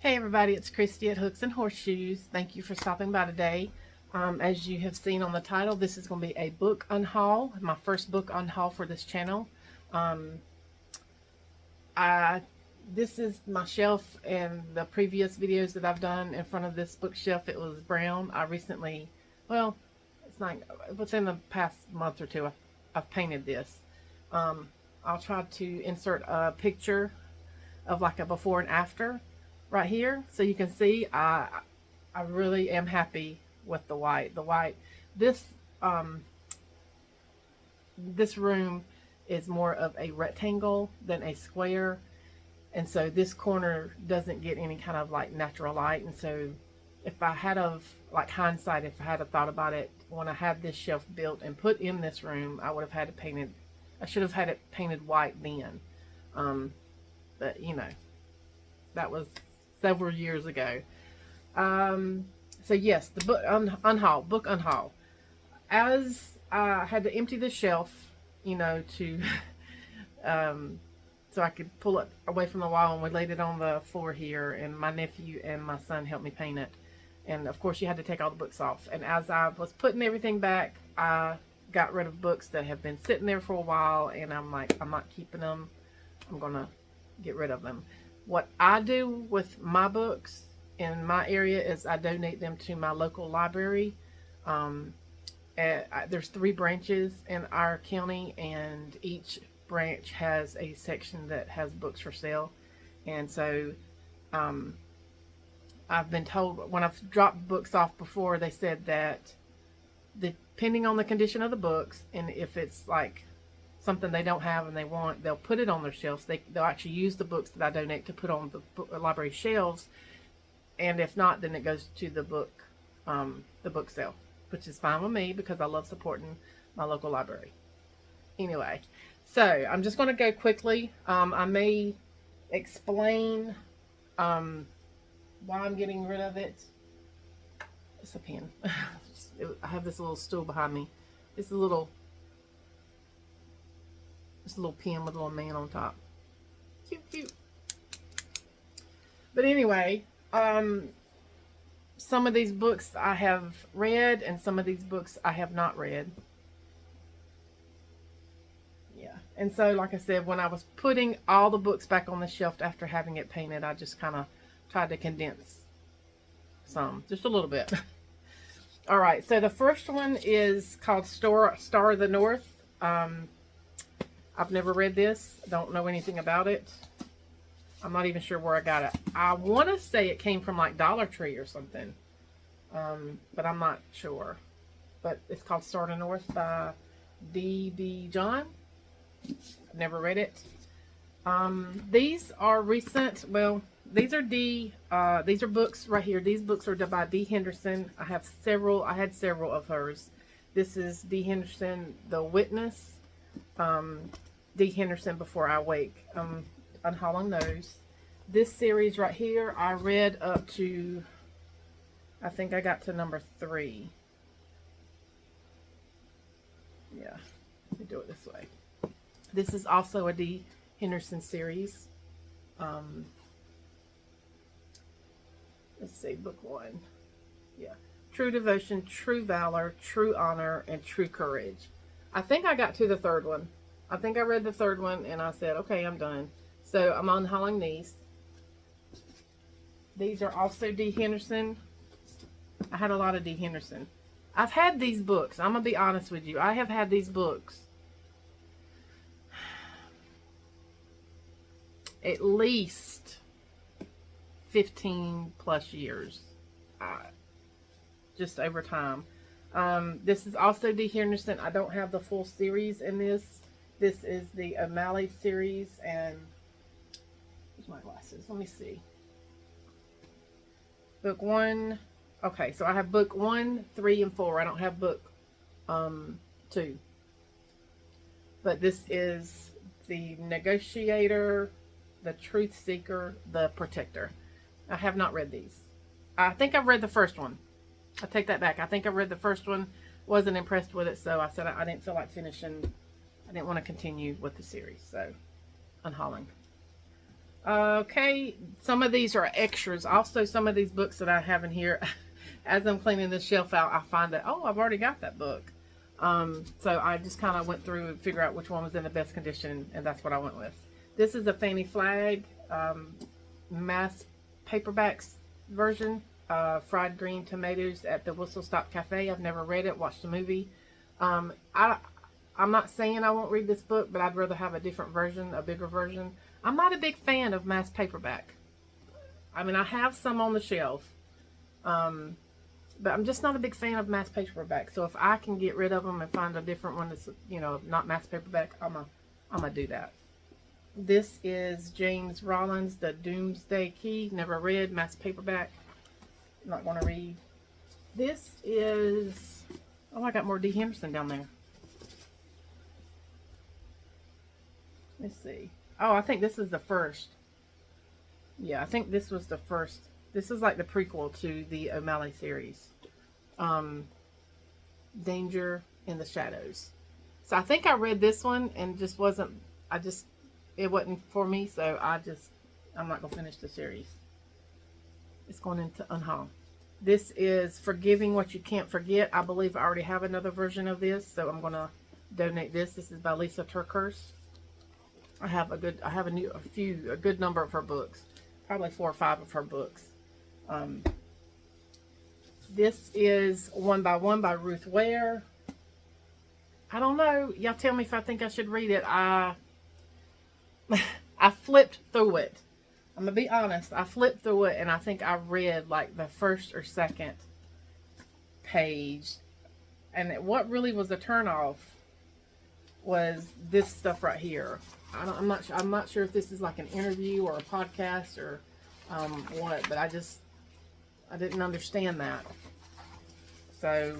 Hey everybody, it's Christy at Hooks and Horseshoes. Thank you for stopping by today. As you have seen on the title, this is going to be a book unhaul, my first book unhaul for this channel. Um, I This is my shelf, and the previous videos that I've done in front of this bookshelf, it was brown. I recently, well, it's not, within the past month or two, I've painted this. Um, I'll try to insert a picture of like a before and after right here, so you can see I really am happy with the white. This um this room is more of a rectangle than a square, and so this corner doesn't get any kind of like natural light. And so if I had of like hindsight, if I had a thought about it when I had this shelf built and put in this room, I would have had it painted. I should have had it painted white then. But you know, that was several years ago. So yes, the book unhaul. As I had to empty the shelf, you know, to so I could pull it away from the wall, and we laid it on the floor here, and my nephew and my son helped me paint it. And of course you had to take all the books off. And as I was putting everything back, I got rid of books that have been sitting there for a while, and I'm like, I'm not keeping them. I'm gonna get rid of them. What I do with my books in my area is I donate them to my local library. There's 3 branches in our county, and each branch has a section that has books for sale. And so I've been told, when I've dropped books off before, they said that depending on the condition of the books, and if it's like something they don't have and they want, they'll put it on their shelves. They'll actually use the books that I donate to put on the library shelves, and if not, then it goes to the book sale, which is fine with me because I love supporting my local library. Anyway, so I'm just going to go quickly. I may explain why I'm getting rid of it. It's a pen. I have this little stool behind me. It's a little pen with a little man on top. Cute. But anyway, some of these books I have read, and some of these books I have not read. Yeah. And so, like I said, when I was putting all the books back on the shelf after having it painted, I just kind of tried to condense some, just a little bit. All right. So the first one is called Star of the North. I've never read this. Don't know anything about it. I'm not even sure where I got it. I want to say it came from like Dollar Tree or something. But I'm not sure. But it's called Star of the North by D.B. John. I've never read it. These are recent. Well, these are books right here. These books are by D. Henderson. I had several of hers. This is D. Henderson, The Witness. D. Henderson, Before I Wake. Unhauling those. This series right here, I read up to, I think I got to number 3. Yeah, let me do it this way. This is also a D. Henderson series. Let's see, book 1. Yeah. True Devotion, True Valor, True Honor, and True Courage. I think I got to the 3rd one. I think I read the 3rd one, and I said, okay, I'm done. So I'm unhauling these. These are also D. Henderson. I had a lot of D. Henderson. I've had these books. I'm going to be honest with you. I have had these books at least 15 plus years. Just over time. This is also D. Henderson. I don't have the full series in this. This is the O'Malley series, and where's my glasses? Let me see. Book 1. Okay, so I have book 1, 3, and 4. I don't have book 2. But this is the Negotiator, the Truth Seeker, the Protector. I have not read these. I think I've read the first one. I take that back. I think I read the first one. Wasn't impressed with it, so I said I didn't feel like finishing. I didn't want to continue with the series, so unhauling. Okay, some of these are extras. Also, some of these books that I have in here, as I'm cleaning this shelf out, I find that, oh, I've already got that book. So I just kind of went through and figured out which one was in the best condition, and that's what I went with. This is a Fannie Flagg mass paperbacks version. Fried green tomatoes at the Whistle Stop Cafe. I've never read it, watched the movie. I'm not saying I won't read this book, but I'd rather have a different version, a bigger version. I'm not a big fan of mass paperback. I mean, I have some on the shelf, but I'm just not a big fan of mass paperback. So if I can get rid of them and find a different one that's, you know, not mass paperback, I'm gonna do that. This is James Rollins, The Doomsday Key. Never read, mass paperback. Not going to read. This is, oh, I got more D. Henderson down there. Let's see. Oh, I think this is the first. Yeah, I think this was the first. This is like the prequel to the O'Malley series. Danger in the Shadows. So I think I read this one and just wasn't, it wasn't for me, so I'm not going to finish the series. It's going into Unhaul. This is Forgiving What You Can't Forget. I believe I already have another version of this, so I'm going to donate this. This is by Lisa Turkhurst. I have a good number of her books, probably 4 or 5 of her books. This is One by One by Ruth Ware. I don't know. Y'all tell me if I think I should read it. I flipped through it. I'm going to be honest. I flipped through it and I think I read like the first or second page. And what really was a turnoff was this stuff right here. I'm not sure if this is like an interview or a podcast or what, but I didn't understand that. So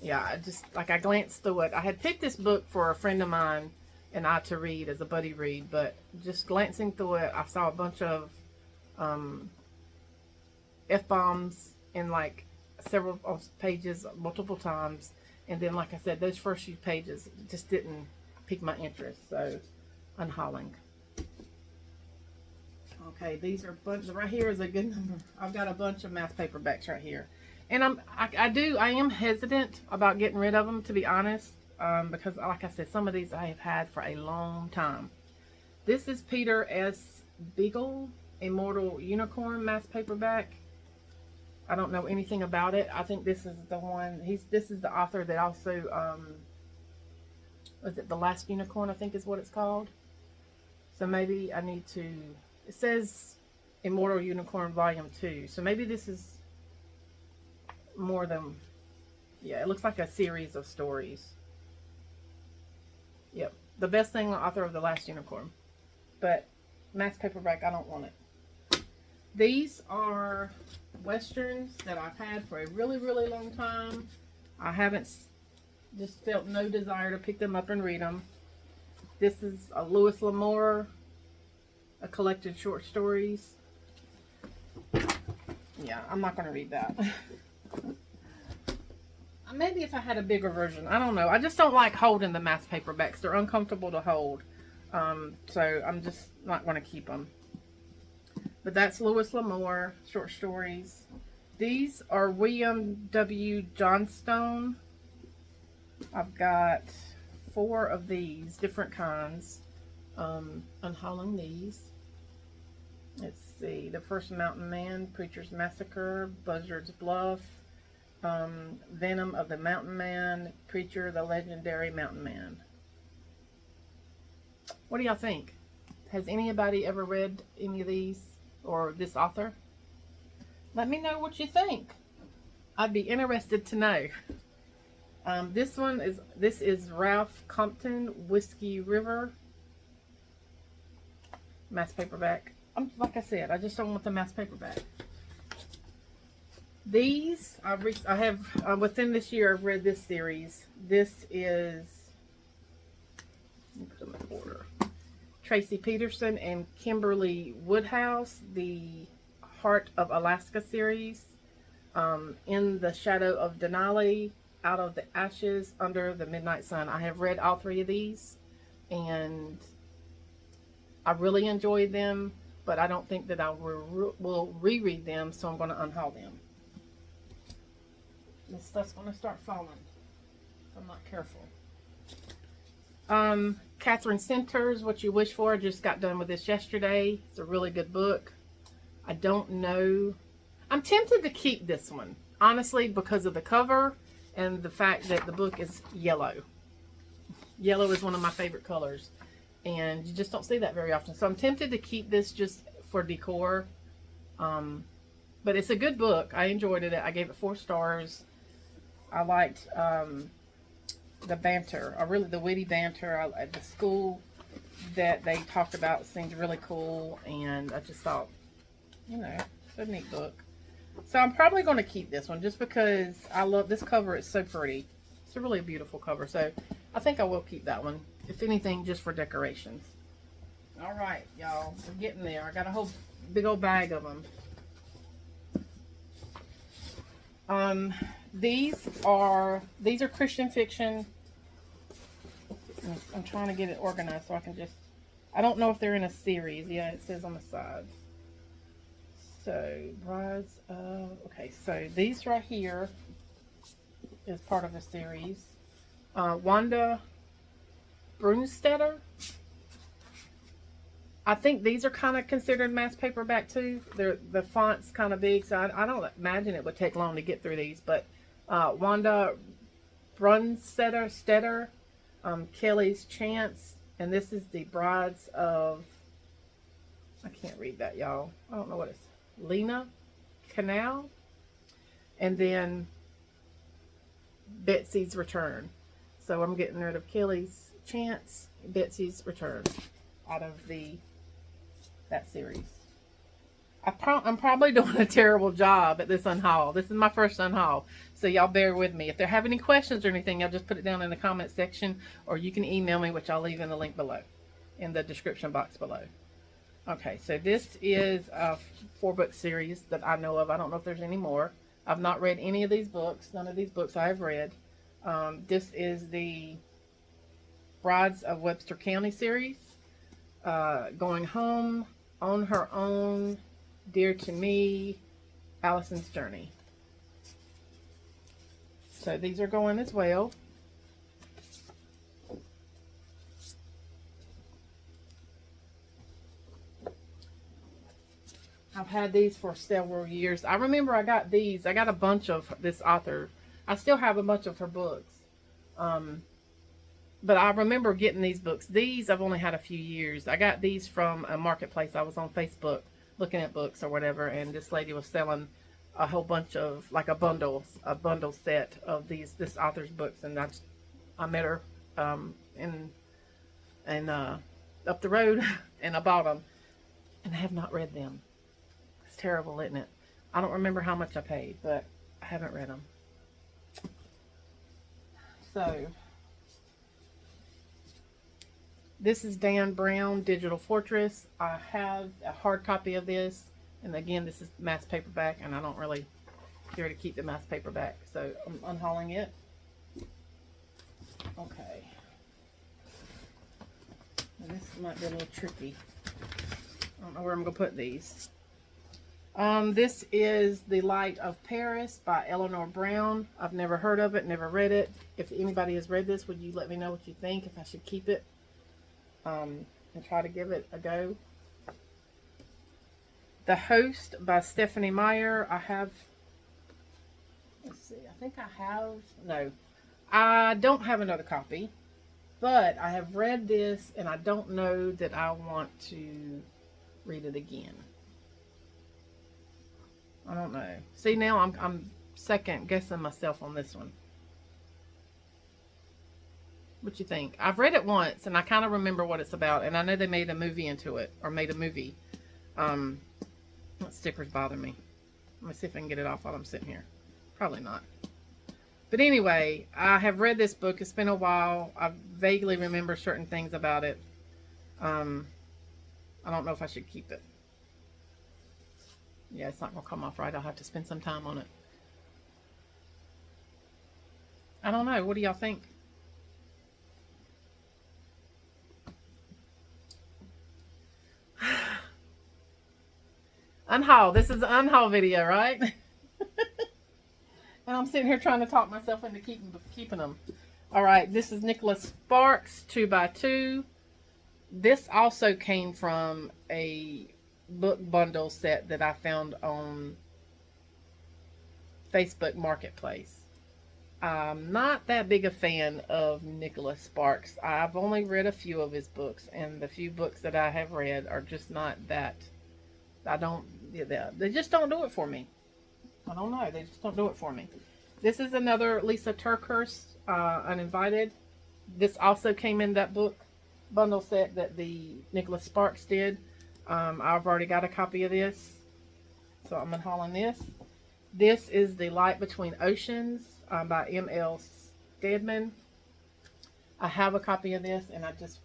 yeah, I glanced through it. I had picked this book for a friend of mine and I to read as a buddy read, but just glancing through it, I saw a bunch of F-bombs in like several pages multiple times, and then like I said, those first few pages just didn't pique my interest, so unhauling. Okay, these are right here is a good number. I've got a bunch of math paperbacks right here, and I am hesitant about getting rid of them, to be honest. Because like I said, some of these I have had for a long time. This is Peter S. Beagle, Immortal Unicorn mass paperback. I don't know anything about it. I think this is the one, this is the author that also, was it The Last Unicorn, I think is what it's called. So maybe I need to, it says Immortal Unicorn Volume 2. So maybe this is more than, yeah, it looks like a series of stories. Yep, the best-selling author of The Last Unicorn. But mass paperback, I don't want it. These are westerns that I've had for a really, really long time. I haven't, just felt no desire to pick them up and read them. This is a Louis L'Amour, a collected short stories. Yeah, I'm not going to read that. Maybe if I had a bigger version. I don't know. I just don't like holding the mass paperbacks. They're uncomfortable to hold. So I'm just not going to keep them. But that's Louis L'Amour, short stories. These are William W. Johnstone. I've got 4 of these, different kinds. Unhauling these. Let's see. The First Mountain Man, Preacher's Massacre, Buzzard's Bluff. Venom of the Mountain Man, Preacher, the Legendary Mountain Man. What do y'all think? Has anybody ever read any of these or this author? Let me know what you think. I'd be interested to know. This is Ralph Compton, Whiskey River, mass paperback. Like I said, I just don't want the mass paperback. These, I have, within this year, I've read this series. This is, let me put them in order. Tracy Peterson and Kimberly Woodhouse, the Heart of Alaska series. In the Shadow of Denali, Out of the Ashes, Under the Midnight Sun. I have read all 3 of these, and I really enjoyed them, but I don't think that I will reread them, so I'm going to unhaul them. This stuff's going to start falling if I'm not careful. Catherine Center's What You Wish For. I just got done with this yesterday. It's a really good book. I don't know. I'm tempted to keep this one, honestly, because of the cover and the fact that the book is yellow. Yellow is one of my favorite colors, and you just don't see that very often. So I'm tempted to keep this just for decor. But it's a good book. I enjoyed it. I gave it 4 stars. I liked the banter, the witty banter. The school that they talked about seemed really cool, and I just thought, it's a neat book. So I'm probably going to keep this one just because I love this cover. It's so pretty. It's a really beautiful cover. So I think I will keep that one, if anything, just for decorations. All right, y'all, we're getting there. I got a whole big old bag of them. These are Christian fiction. I'm trying to get it organized so I can just, I don't know if they're in a series. Yeah, it says on the sides. So, Brides of, okay, so these right here is part of a series. Wanda Brunstetter. I think these are kind of considered mass paperback too. The font's kind of big, so I don't imagine it would take long to get through these. But Wanda Brunstetter, Kelly's Chance, and this is the Brides of, I can't read that, y'all. I don't know what it's, Lena Canal, and then Betsy's Return. So I'm getting rid of Kelly's Chance, Betsy's Return out of that series. I'm probably doing a terrible job at this unhaul. This is my first unhaul, so y'all bear with me. If they have any questions or anything, y'all just put it down in the comment section, or you can email me, which I'll leave in the link below, in the description box below. Okay, so this is a 4-book series that I know of. I don't know if there's any more. I've not read any of these books. None of these books I have read. This is the Brides of Webster County series. Going Home, On Her Own, Dear to Me, Allison's Journey. So these are going as well. I've had these for several years. I remember I got these. I got a bunch of this author. I still have a bunch of her books. But I remember getting these books. These I've only had a few years. I got these from a marketplace. I was on Facebook looking at books or whatever, and this lady was selling a whole bunch of, like a bundle set of this author's books, and I met her and up the road, and I bought them, and I have not read them. It's terrible, isn't it? I don't remember how much I paid, but I haven't read them. So this is Dan Brown, Digital Fortress. I have a hard copy of this, and again, this is mass paperback, and I don't really care to keep the mass paperback, so I'm unhauling it. Okay. And this might be a little tricky. I don't know where I'm going to put these. This is The Light of Paris by Eleanor Brown. I've never heard of it, never read it. If anybody has read this, would you let me know what you think, if I should keep it and try to give it a go. The Host by Stephanie Meyer. I have, let's see, I think I have, no, I don't have another copy, but I have read this, and I don't know that I want to read it again. I don't know. See, now I'm second guessing myself on this one. What you think? I've read it once, and I kind of remember what it's about, and I know they made a movie into it, or made a movie. What stickers bother me? Let me see if I can get it off while I'm sitting here. Probably not. But anyway, I have read this book. It's been a while. I vaguely remember certain things about it. I don't know if I should keep it. Yeah, it's not going to come off right. I'll have to spend some time on it. I don't know. What do y'all think? Unhaul. This is an Unhaul video, right? And I'm sitting here trying to talk myself into keeping them. All right, this is Nicholas Sparks 2x2. This also came from a book bundle set that I found on Facebook Marketplace. I'm not that big a fan of Nicholas Sparks. I've only read a few of his books, and the few books that I have read are just not that. They just don't do it for me. I don't know. They just don't do it for me. This is another Lisa TerKeurst, Uninvited. This also came in that book bundle set that the Nicholas Sparks did. I've already got a copy of this, so I'm unhauling this. This is The Light Between Oceans by M.L. Stedman. I have a copy of this, and I just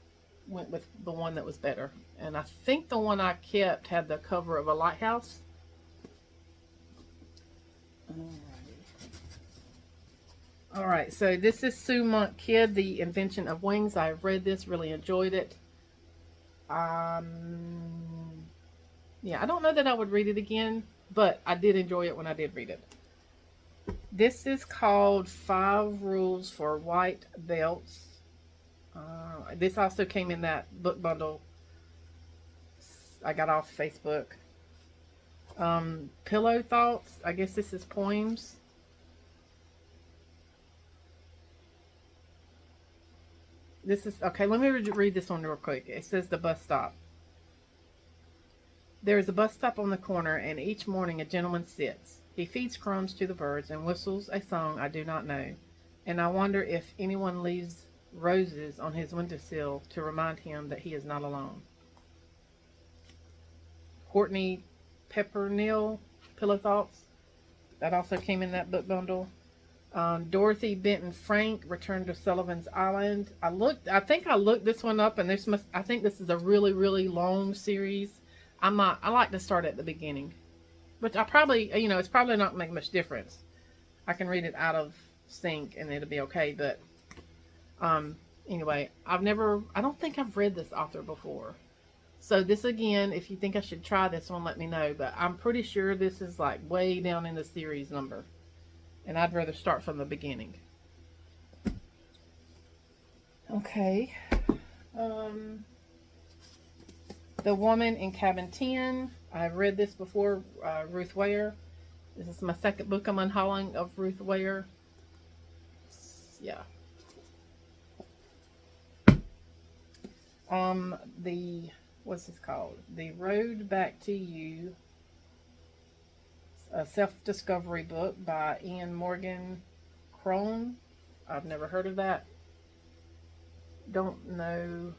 went with the one that was better. And I think the one I kept had the cover of a lighthouse. Alright, so this is Sue Monk Kidd, The Invention of Wings. I've read this, really enjoyed it. Yeah, I don't know that I would read it again, but I did enjoy it when I did read it. This is called 5 Rules for White Belts. This also came in that book bundle I got off Facebook. Pillow Thoughts. I guess this is poems. This is, okay, let me read this one real quick. It says The Bus Stop. There is a bus stop on the corner, and each morning a gentleman sits. He feeds crumbs to the birds and whistles a song I do not know. And I wonder if anyone leaves roses on his windowsill to remind him that he is not alone. Courtney Peppernill, Pillow Thoughts. That also came in that book bundle. Dorothy Benton Frank, Return to Sullivan's Island. I think I looked this one up, and I think this is a really, really long series. I like to start at the beginning, which I probably, it's probably not going to make much difference. I can read it out of sync and it'll be okay. But, anyway, I don't think I've read this author before. So this again, if you think I should try this one, let me know. But I'm pretty sure this is like way down in the series number. And I'd rather start from the beginning. Okay. The Woman in Cabin 10. I've read this before. Ruth Ware. This is my second book I'm unhauling of Ruth Ware. Yeah. What's this called? The Road Back to You. A self-discovery book by Ian Morgan Crone. I've never heard of that. Don't know.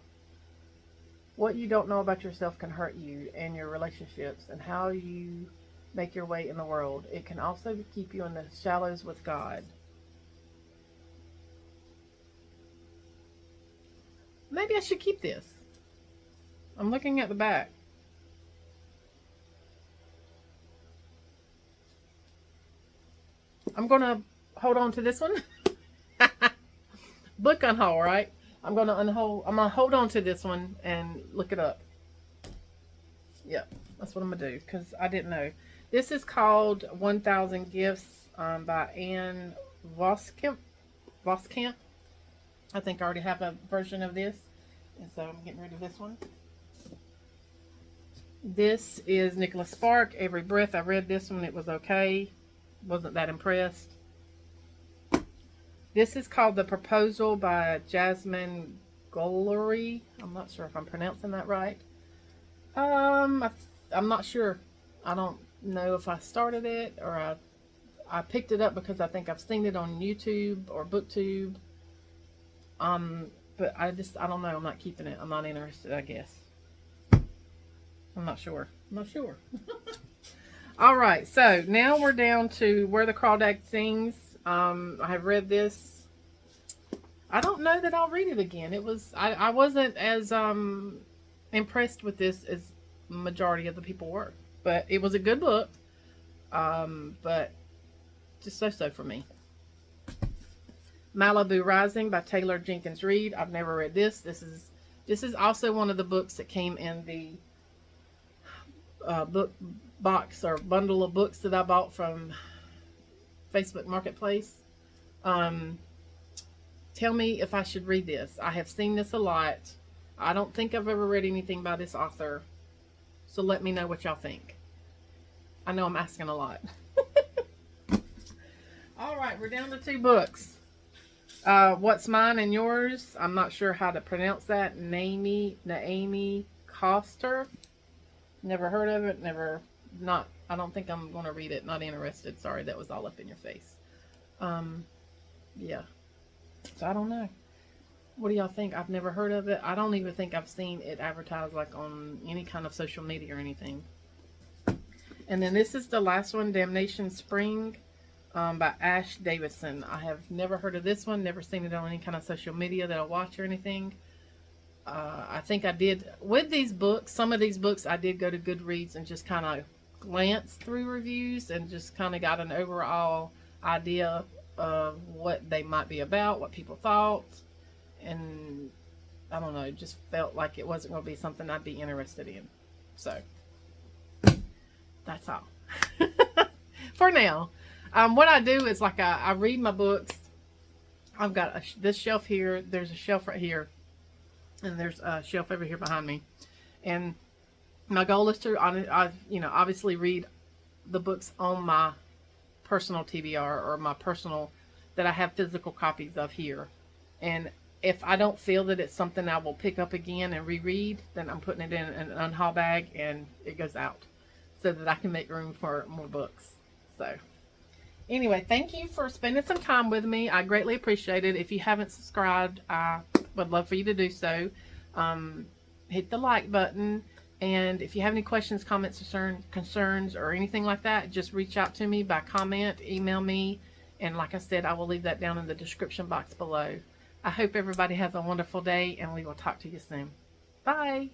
What you don't know about yourself can hurt you and your relationships and how you make your way in the world. It can also keep you in the shallows with God. Maybe I should keep this. I'm looking at the back. I'm going to hold on to this one. Book unhaul, right? I'm going to hold on to this one and look it up. Yep, that's what I'm going to do because I didn't know. This is called 1,000 Gifts by Anne Voskamp. I think I already have a version of this. And so I'm getting rid of this one. This is Nicholas Sparks, Every Breath. I read this one. It was okay. Wasn't that impressed. This is called The Proposal by Jasmine Guillory. I'm not sure if I'm pronouncing that right. I'm not sure. I don't know if I started it or I picked it up because I think I've seen it on YouTube or BookTube. But I don't know. I'm not keeping it. I'm not interested, I guess. I'm not sure. All right, so now we're down to Where the Crawdad Sings. I have read this. I don't know that I'll read it again. I wasn't as impressed with this as majority of the people were, but it was a good book. But just so for me. Malibu Rising by Taylor Jenkins Reid. I've never read this. This is also one of the books that came in the book box or bundle of books that I bought from Facebook Marketplace. Um, Tell me if I should read this. I have seen this a lot. I don't think I've ever read anything by this author. So let me know what y'all think. I know I'm asking a lot. All right, we're down to 2 books. What's Mine and Yours? I'm not sure how to pronounce that. Naomi Coster. Never heard of it. I don't think I'm going to read it. Not interested. Sorry, that was all up in your face. Yeah. So I don't know. What do y'all think? I've never heard of it. I don't even think I've seen it advertised like on any kind of social media or anything. And then this is the last one, Damnation Spring, by Ash Davison. I have never heard of this one. Never seen it on any kind of social media that I watch or anything. I think I did with these books. Some of these books I did go to Goodreads and just kind of glance through reviews and just kind of got an overall idea of what they might be about, what people thought, and I don't know, just felt like it wasn't going to be something I'd be interested in. So that's all for now. What I do is like I read my books. I've got this shelf here. There's a shelf right here, and there's a shelf over here behind me. And my goal is to, obviously read the books on my personal TBR or my personal that I have physical copies of here. And if I don't feel that it's something I will pick up again and reread, then I'm putting it in an Unhaul bag and it goes out so that I can make room for more books. So anyway, thank you for spending some time with me. I greatly appreciate it. If you haven't subscribed, I would love for you to do so. Hit the like button. And if you have any questions, comments, concerns, or anything like that, just reach out to me by comment, email me. And like I said, I will leave that down in the description box below. I hope everybody has a wonderful day, and we will talk to you soon. Bye.